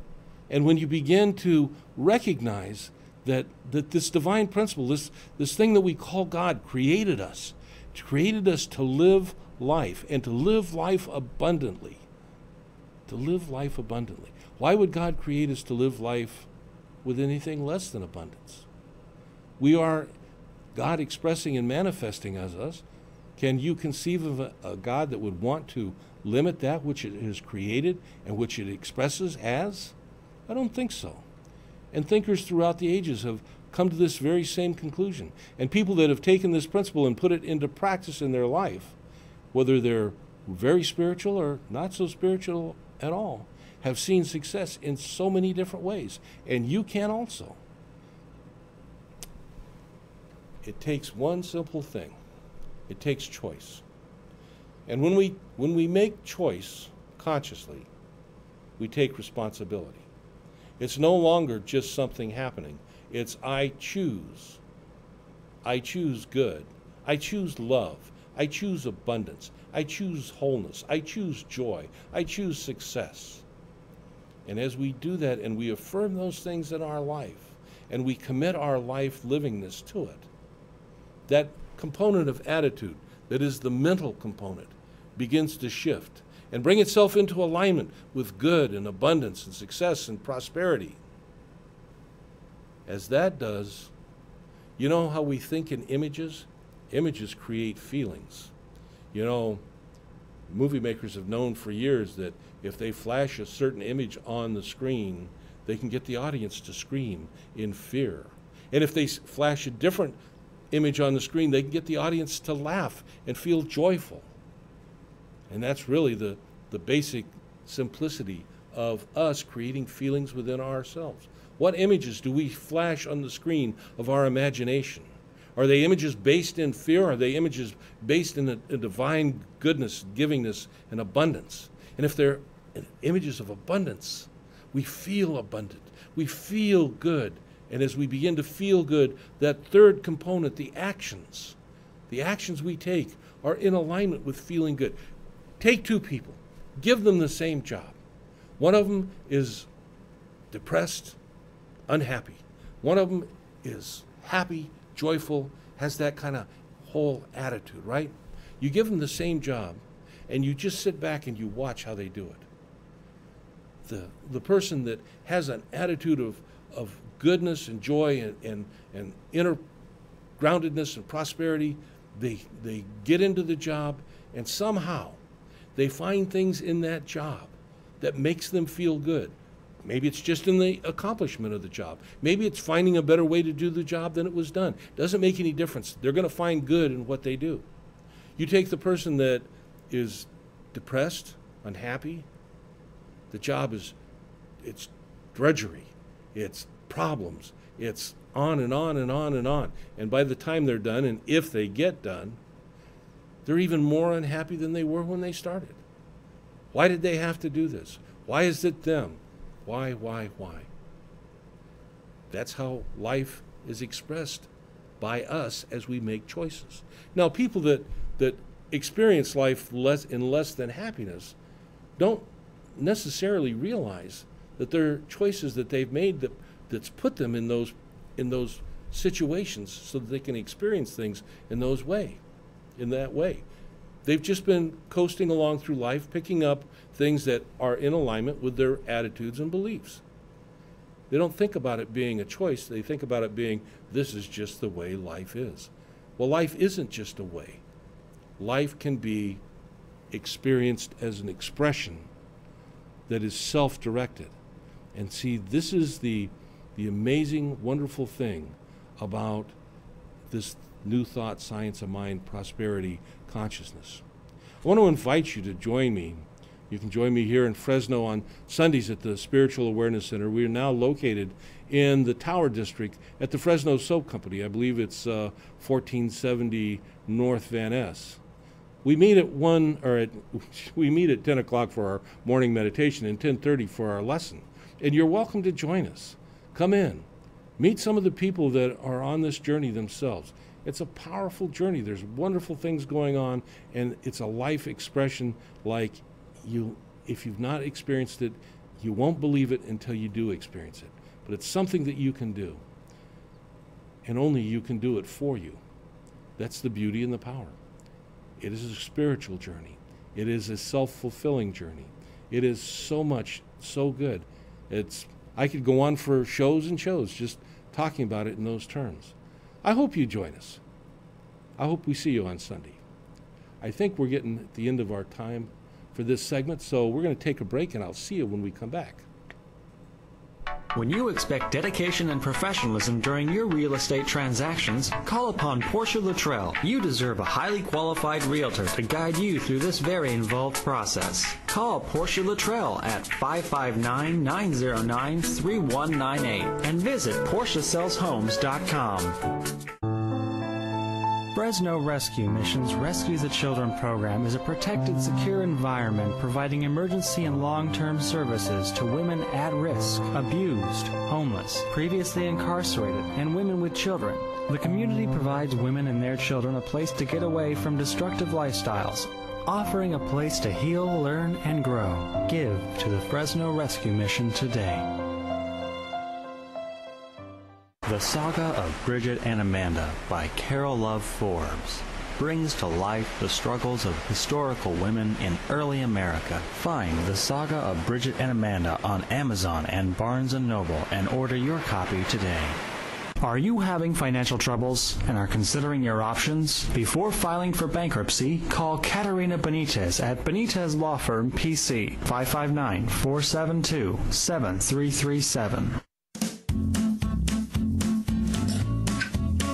And when you begin to recognize that this divine principle, this thing that we call God, created us to live life, and to live life abundantly. To live life abundantly. Why would God create us to live life with anything less than abundance? We are God expressing and manifesting as us. Can you conceive of a God that would want to limit that which it has created and which it expresses as? I don't think so. And thinkers throughout the ages have come to this very same conclusion. And people that have taken this principle and put it into practice in their life, whether they're very spiritual or not so spiritual at all, have seen success in so many different ways, and you can also. It takes one simple thing. It takes choice. And when we make choice consciously, we take responsibility. It's no longer just something happening. It's I choose. I choose good. I choose love. I choose abundance. I choose wholeness. I choose joy. I choose success. And as we do that and we affirm those things in our life and we commit our life livingness to it, that component of attitude that is the mental component begins to shift and bring itself into alignment with good and abundance and success and prosperity. As that does, you know how we think in images? Images create feelings. You know, movie makers have known for years that if they flash a certain image on the screen, they can get the audience to scream in fear. And if they flash a different image on the screen, they can get the audience to laugh and feel joyful. And that's really the basic simplicity of us creating feelings within ourselves. What images do we flash on the screen of our imagination? Are they images based in fear? Are they images based in a divine goodness, givingness, and abundance? And if they're images of abundance, we feel abundant. We feel good. And as we begin to feel good, that third component, the actions we take are in alignment with feeling good. Take two people. Give them the same job. One of them is depressed, unhappy. One of them is happy, joyful, has that kind of whole attitude, right? You give them the same job, and you just sit back and you watch how they do it. The person that has an attitude of goodness and joy and inner groundedness and prosperity, they get into the job, and somehow they find things in that job that makes them feel good. Maybe it's just in the accomplishment of the job. Maybe it's finding a better way to do the job than it was done. Doesn't make any difference. They're going to find good in what they do. You take the person that is depressed, unhappy, the job it's drudgery, it's problems, it's on and on and on and on. And by the time they're done, and if they get done, they're even more unhappy than they were when they started. Why did they have to do this? Why is it them? Why? That's how life is expressed by us as we make choices. Now, people that experience life in less than happiness don't necessarily realize that there are choices that they've made that's put them in those situations so that they can experience things in that way. They've just been coasting along through life, picking up things that are in alignment with their attitudes and beliefs. They don't think about it being a choice. They think about it being, this is just the way life is. Well, life isn't just a way. Life can be experienced as an expression that is self-directed. And see, this is the amazing, wonderful thing about this New Thought, Science of Mind, Prosperity, Consciousness. I want to invite you to join me. You can join me here in Fresno on Sundays at the Spiritual Awareness Center. We are now located in the Tower District at the Fresno Soap Company. I believe it's 1470 North Van Ness. We meet at 10 o'clock for our morning meditation and 10:30 for our lesson. And you're welcome to join us. Come in. Meet some of the people that are on this journey themselves. It's a powerful journey. There's wonderful things going on, and it's a life expression like if you've not experienced it, you won't believe it until you do experience it. But it's something that you can do, and only you can do it for you. That's the beauty and the power. It is a spiritual journey. It is a self-fulfilling journey. It is so much, so good. I could go on for shows and shows just talking about it in those terms. I hope you join us. I hope we see you on Sunday. I think we're getting at the end of our time for this segment, so we're going to take a break, and I'll see you when we come back. When you expect dedication and professionalism during your real estate transactions, call upon Portia Luttrell. You deserve a highly qualified realtor to guide you through this very involved process. Call Portia Luttrell at 559-909-3198 and visit PortiaSellsHomes.com. Fresno Rescue Mission's Rescue the Children program is a protected, secure environment providing emergency and long-term services to women at risk, abused, homeless, previously incarcerated, and women with children. The community provides women and their children a place to get away from destructive lifestyles, offering a place to heal, learn, and grow. Give to the Fresno Rescue Mission today. The Saga of Bridget and Amanda by Carol Love Forbes brings to life the struggles of historical women in early America. Find The Saga of Bridget and Amanda on Amazon and Barnes & Noble and order your copy today. Are you having financial troubles and are considering your options? Before filing for bankruptcy, call Katerina Benitez at Benitez Law Firm, PC, 559-472-7337.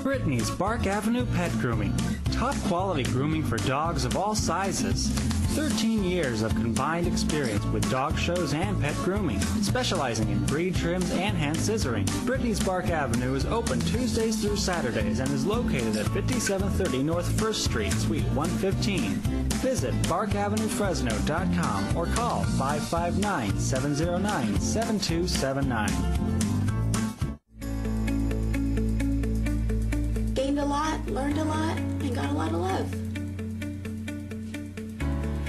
Brittany's Bark Avenue Pet Grooming. Top quality grooming for dogs of all sizes. 13 years of combined experience with dog shows and pet grooming, specializing in breed trims and hand scissoring. Brittany's Bark Avenue is open Tuesdays through Saturdays and is located at 5730 North 1st Street, Suite 115. Visit barkavenuefresno.com or call 559-709-7279. Gained a lot, learned a lot, and got a lot of love.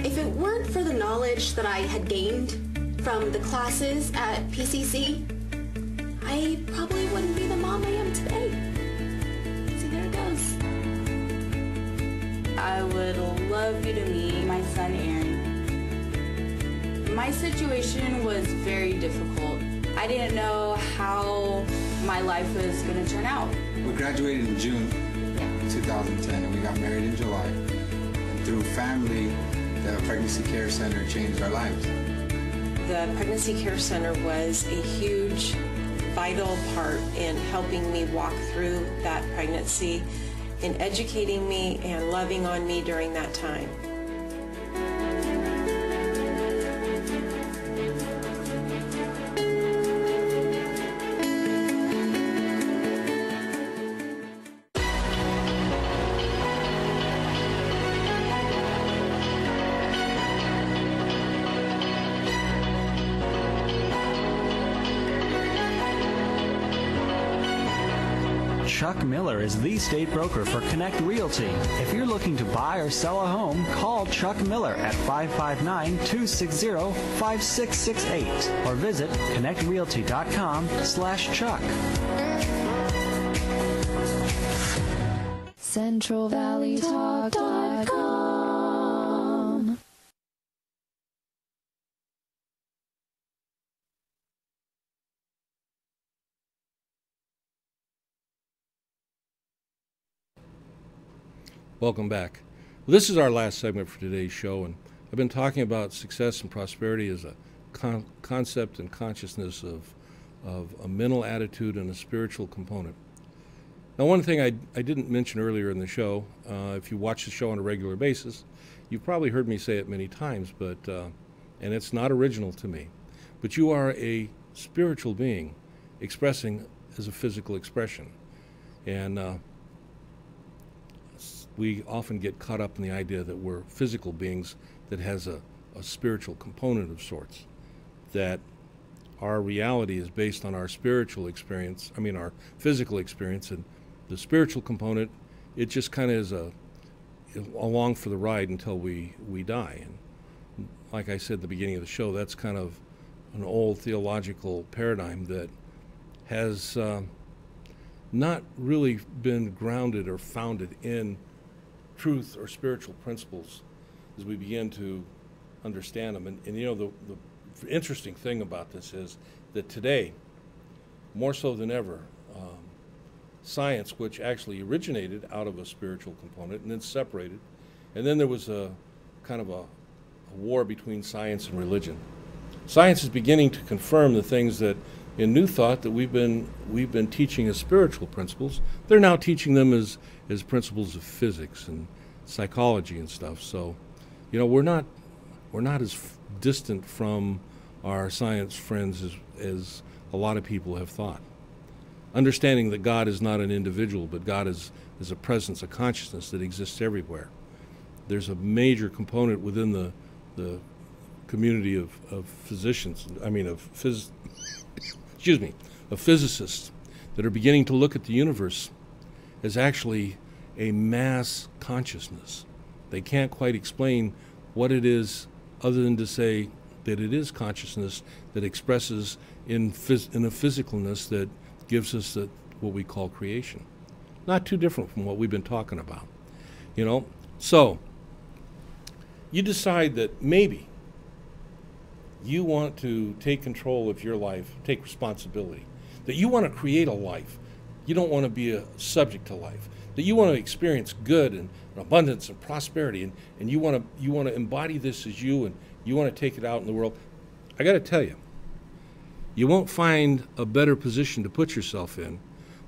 If it weren't for the knowledge that I had gained from the classes at PCC, I probably wouldn't be the mom I am today. See, there it goes. I would love you to meet my son Aaron. My situation was very difficult. I didn't know how my life was going to turn out. We graduated in June 2010 and we got married in July. And through family, the Pregnancy Care Center changed our lives. The Pregnancy Care Center was a huge, vital part in helping me walk through that pregnancy, in educating me and loving on me during that time. Chuck Miller is the state broker for Connect Realty. If you're looking to buy or sell a home, call Chuck Miller at 559-260-5668 or visit connectrealty.com/Chuck. CentralValleyTalk.com. Welcome back. This is our last segment for today's show, and I've been talking about success and prosperity as a concept and consciousness of a mental attitude and a spiritual component. Now, one thing I didn't mention earlier in the show, if you watch the show on a regular basis, you've probably heard me say it many times, but and it's not original to me, but you are a spiritual being expressing as a physical expression. And we often get caught up in the idea that we're physical beings that has a spiritual component of sorts, that our reality is based on our spiritual experience, our physical experience, and the spiritual component, it just kind of is along for the ride until we die. And like I said at the beginning of the show, that's kind of an old theological paradigm that has not really been grounded or founded in truth or spiritual principles as we begin to understand them. And you know, the interesting thing about this is that today, more so than ever, science, which actually originated out of a spiritual component and then separated, and then there was a kind of a war between science and religion. Science is beginning to confirm the things that in New Thought that we've been teaching as spiritual principles. They're now teaching them as principles of physics and psychology and stuff. So, you know, we're not as distant from our science friends as a lot of people have thought. Understanding that God is not an individual, but God is a presence, a consciousness that exists everywhere. There's a major component within the community of physicians, of physicists that are beginning to look at the universe as actually a mass consciousness. They can't quite explain what it is other than to say that it is consciousness that expresses in a physicalness that gives us what we call creation. Not too different from what we've been talking about, you know? So, you decide that maybe you want to take control of your life, take responsibility, that you want to create a life. You don't want to be a subject to life, that you want to experience good and abundance and prosperity, and you want to embody this as you, and you want to take it out in the world. I got to tell you, you won't find a better position to put yourself in,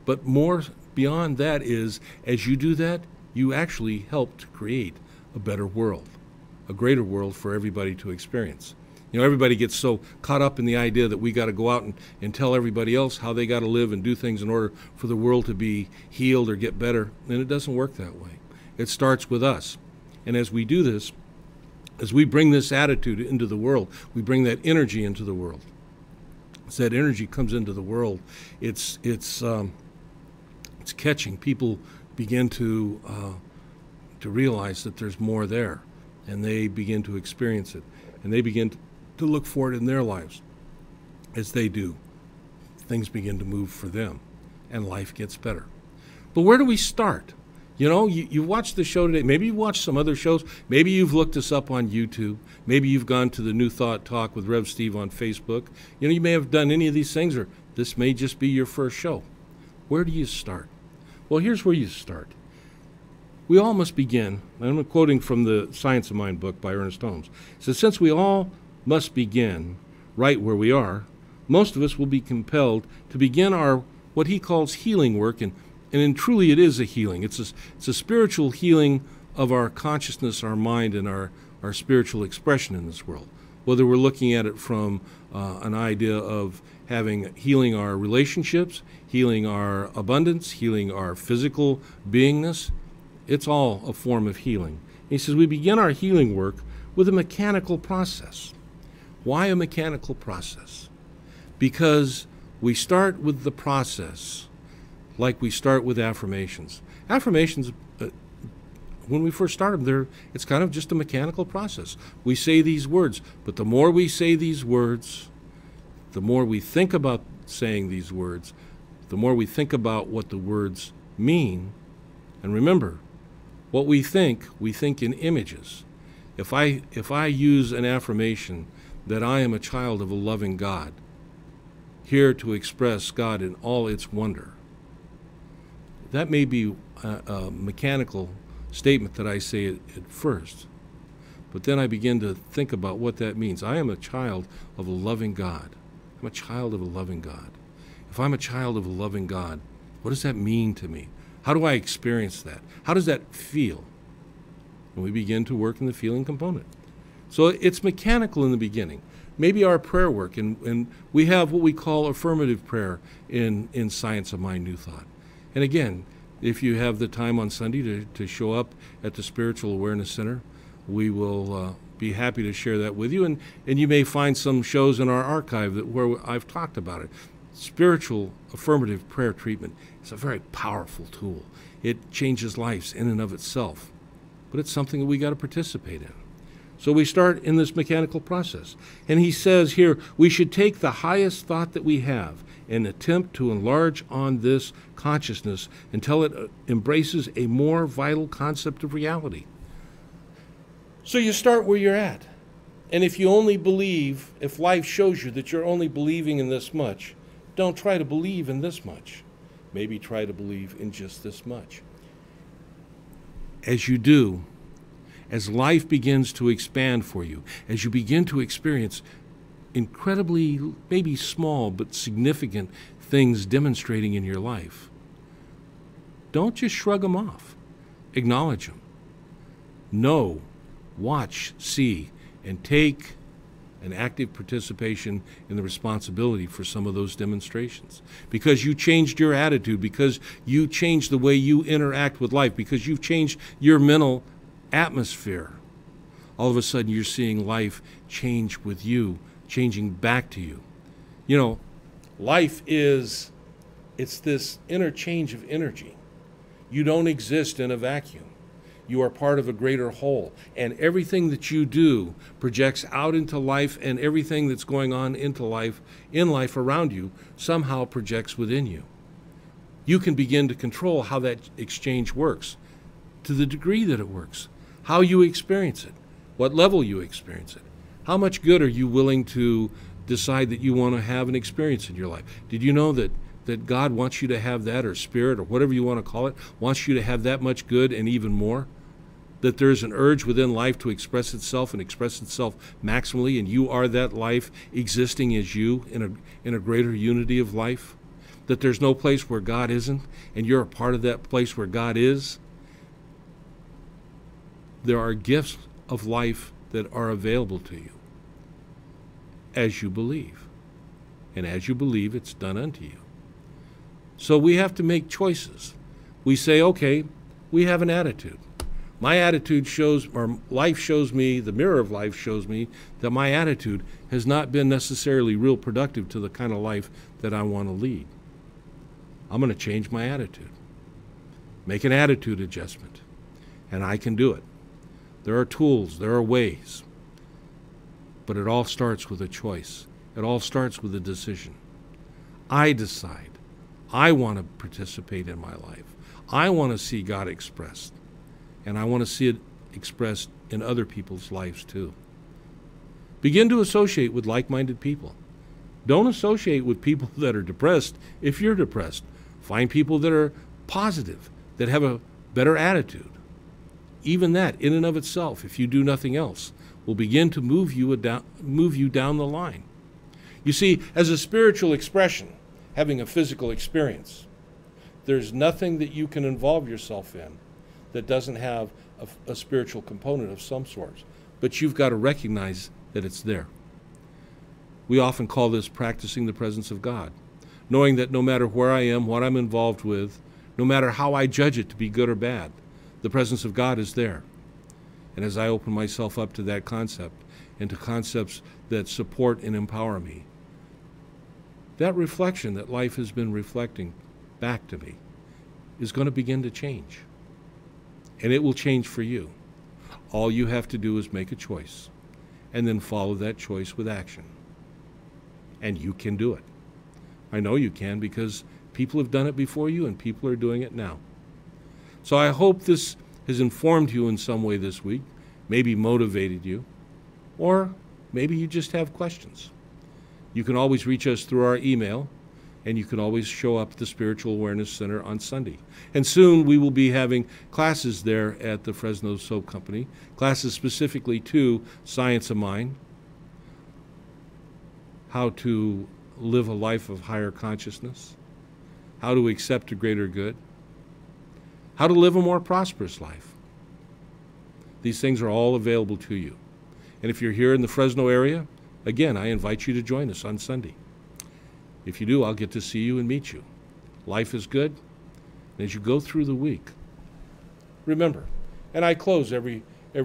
but more beyond that is, as you do that, you actually help to create a better world, a greater world for everybody to experience. You know, everybody gets so caught up in the idea that we got to go out and tell everybody else how they got to live and do things in order for the world to be healed or get better, and it doesn't work that way. It starts with us. And as we do this, as we bring this attitude into the world, we bring that energy into the world. As that energy comes into the world, it's catching. People begin to realize that there's more there, and they begin to experience it, and they begin to look for it in their lives. As they do, things begin to move for them, and life gets better. But where do we start? You know, you watched the show today. Maybe you watched some other shows. Maybe you've looked us up on YouTube. Maybe you've gone to the New Thought Talk with Rev Steve on Facebook. You know, you may have done any of these things, or this may just be your first show. Where do you start? Well, here's where you start. We all must begin, and I'm quoting from the Science of Mind book by Ernest Holmes. It says, since we all must begin right where we are, most of us will be compelled to begin our, what he calls healing work, and truly it is a healing. It's a spiritual healing of our consciousness, our mind, and our spiritual expression in this world. Whether we're looking at it from an idea of healing our relationships, healing our abundance, healing our physical beingness, it's all a form of healing. He says we begin our healing work with a mechanical process. Why a mechanical process? Because we start with the process like we start with affirmations. Affirmations, when we first start them, it's kind of just a mechanical process. We say these words, but the more we say these words, the more we think about saying these words, the more we think about what the words mean. And remember, what we think in images. If I use an affirmation that I am a child of a loving God, here to express God in all its wonder, that may be a mechanical statement that I say at first, but then I begin to think about what that means. I am a child of a loving God. I'm a child of a loving God. If I'm a child of a loving God, what does that mean to me? How do I experience that? How does that feel? And we begin to work in the feeling component. So it's mechanical in the beginning. Maybe our prayer work, and we have what we call affirmative prayer in Science of Mind New Thought. And again, if you have the time on Sunday to show up at the Spiritual Awareness Center, we will be happy to share that with you. And you may find some shows in our archive where I've talked about it. Spiritual affirmative prayer treatment is a very powerful tool. It changes lives in and of itself, but it's something that we got to participate in. So we start in this mechanical process. And he says here, we should take the highest thought that we have and attempt to enlarge on this consciousness until it embraces a more vital concept of reality. So you start where you're at. And if you only believe, if life shows you that you're only believing in this much, don't try to believe in this much. Maybe try to believe in just this much. As you do, as life begins to expand for you, as you begin to experience incredibly, maybe small, but significant things demonstrating in your life, don't just shrug them off. Acknowledge them. Know, watch, see, and take an active participation in the responsibility for some of those demonstrations. Because you changed your attitude, because you changed the way you interact with life, because you've changed your mental atmosphere. All of a sudden you're seeing life change with you, changing back to you. You know, life it's this interchange of energy. You don't exist in a vacuum. You are part of a greater whole. And everything that you do projects out into life, and everything that's going on in life around you somehow projects within you. You can begin to control how that exchange works, to the degree that it works, how you experience it, what level you experience it. How much good are you willing to decide that you want to have an experience in your life? Did you know that God wants you to have that, or spirit, or whatever you want to call it, wants you to have that much good and even more? That there's an urge within life to express itself and express itself maximally, and you are that life existing as you in a greater unity of life? That there's no place where God isn't, and you're a part of that place where God is? There are gifts of life that are available to you as you believe. And as you believe, it's done unto you. So we have to make choices. We say, okay, we have an attitude. My attitude shows, or life shows me, the mirror of life shows me that my attitude has not been necessarily real productive to the kind of life that I want to lead. I'm going to change my attitude. Make an attitude adjustment. And I can do it. There are tools, there are ways. But it all starts with a choice. It all starts with a decision. I decide. I want to participate in my life. I want to see God expressed. And I want to see it expressed in other people's lives too. Begin to associate with like-minded people. Don't associate with people that are depressed if you're depressed. Find people that are positive, that have a better attitude. Even that, in and of itself, if you do nothing else, will begin to move you down the line. You see, as a spiritual expression, having a physical experience, there's nothing that you can involve yourself in that doesn't have a spiritual component of some sort. But you've got to recognize that it's there. We often call this practicing the presence of God, knowing that no matter where I am, what I'm involved with, no matter how I judge it to be good or bad, the presence of God is there. And as I open myself up to that concept, and to concepts that support and empower me, that reflection that life has been reflecting back to me is going to begin to change. And it will change for you. All you have to do is make a choice, and then follow that choice with action. And you can do it. I know you can, because people have done it before you, and people are doing it now. So I hope this has informed you in some way this week, maybe motivated you, or maybe you just have questions. You can always reach us through our email, and you can always show up at the Spiritual Awareness Center on Sunday. And soon we will be having classes there at the Fresno Soap Company, classes specifically to Science of Mind, how to live a life of higher consciousness, how to accept a greater good, how to live a more prosperous life. These things are all available to you. And if you're here in the Fresno area, again, I invite you to join us on Sunday. If you do, I'll get to see you and meet you. Life is good. And as you go through the week, remember, and I close every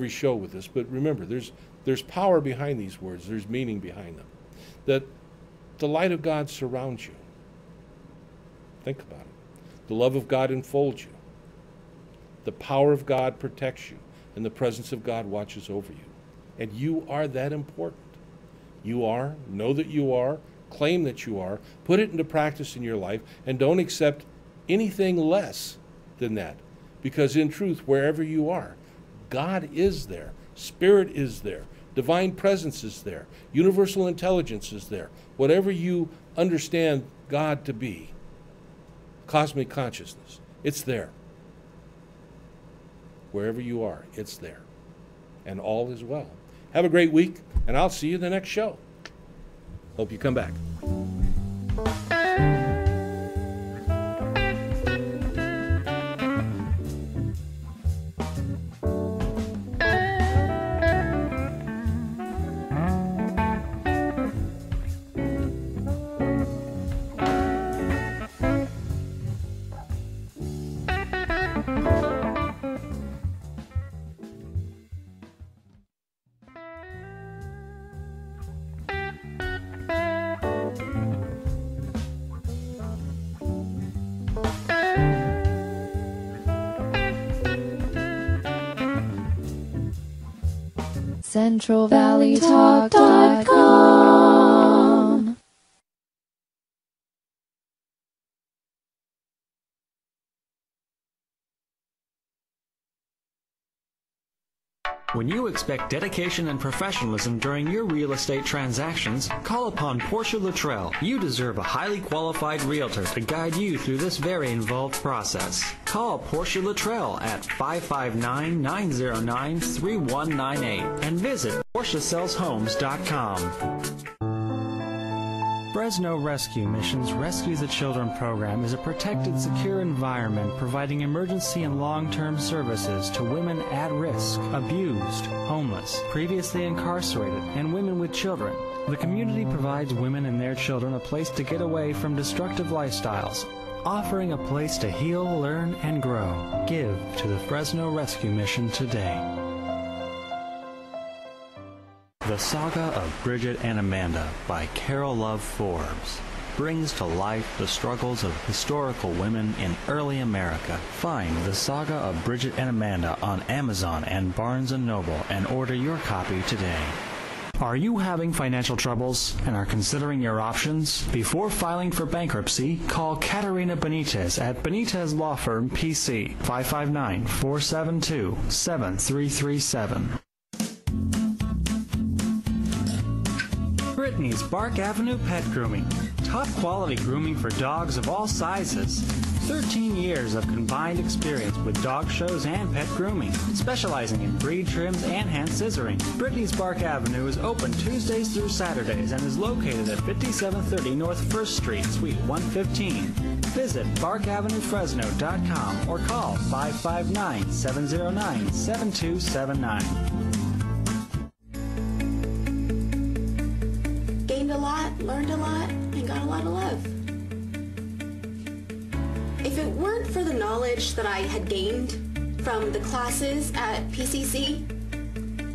show with this, but remember, there's power behind these words. There's meaning behind them. That the light of God surrounds you. Think about it. The love of God enfolds you. The power of God protects you. And the presence of God watches over you. And you are that important. You are. Know that you are. Claim that you are. Put it into practice in your life. And don't accept anything less than that. Because in truth, wherever you are, God is there. Spirit is there. Divine presence is there. Universal intelligence is there. Whatever you understand God to be, cosmic consciousness, it's there. Wherever you are, it's there. And all is well. Have a great week, and I'll see you in the next show. Hope you come back. CentralValleyTalk.com. When you expect dedication and professionalism during your real estate transactions, call upon Portia Luttrell. You deserve a highly qualified realtor to guide you through this very involved process. Call Portia Luttrell at 559-909-3198 and visit PortiaSellsHomes.com. Fresno Rescue Mission's Rescue the Children program is a protected, secure environment providing emergency and long-term services to women at risk, abused, homeless, previously incarcerated, and women with children. The community provides women and their children a place to get away from destructive lifestyles, offering a place to heal, learn, and grow. Give to the Fresno Rescue Mission today. The Saga of Bridget and Amanda by Carol Love Forbes brings to life the struggles of historical women in early America. Find The Saga of Bridget and Amanda on Amazon and Barnes & Noble and order your copy today. Are you having financial troubles and are considering your options? Before filing for bankruptcy, call Katerina Benitez at Benitez Law Firm, PC, 559-472-7337. Brittany's Bark Avenue Pet Grooming. Top quality grooming for dogs of all sizes. 13 years of combined experience with dog shows and pet grooming, specializing in breed trims and hand scissoring. Brittany's Bark Avenue is open Tuesdays through Saturdays and is located at 5730 North 1st Street, Suite 115. Visit barkavenuefresno.com or call 559-709-7279. Gained a lot, learned a lot, and got a lot of love. If it weren't for the knowledge that I had gained from the classes at PCC,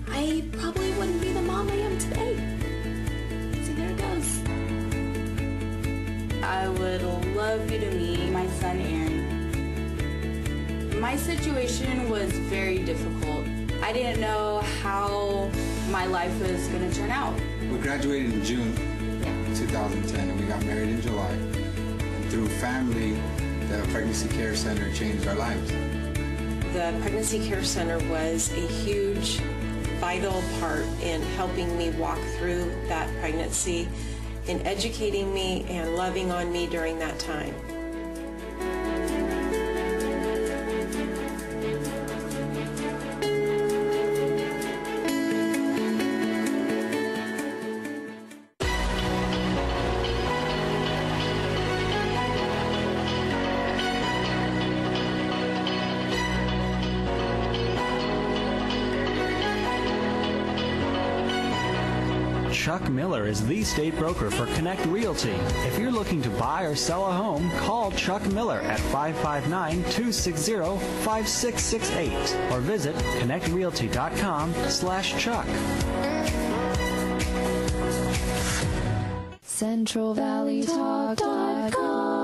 I probably wouldn't be the mom I am today. See, there it goes. I would love you to meet my son, Aaron. My situation was very difficult. I didn't know how my life was going to turn out. We graduated in June 2010 and we got married in July. And through family, the Pregnancy Care Center changed our lives. The Pregnancy Care Center was a huge, vital part in helping me walk through that pregnancy, in educating me and loving on me during that time. Chuck Miller is the state broker for Connect Realty. If you're looking to buy or sell a home, call Chuck Miller at 559-260-5668 or visit connectrealty.com/Chuck. CentralValleyTalk.com.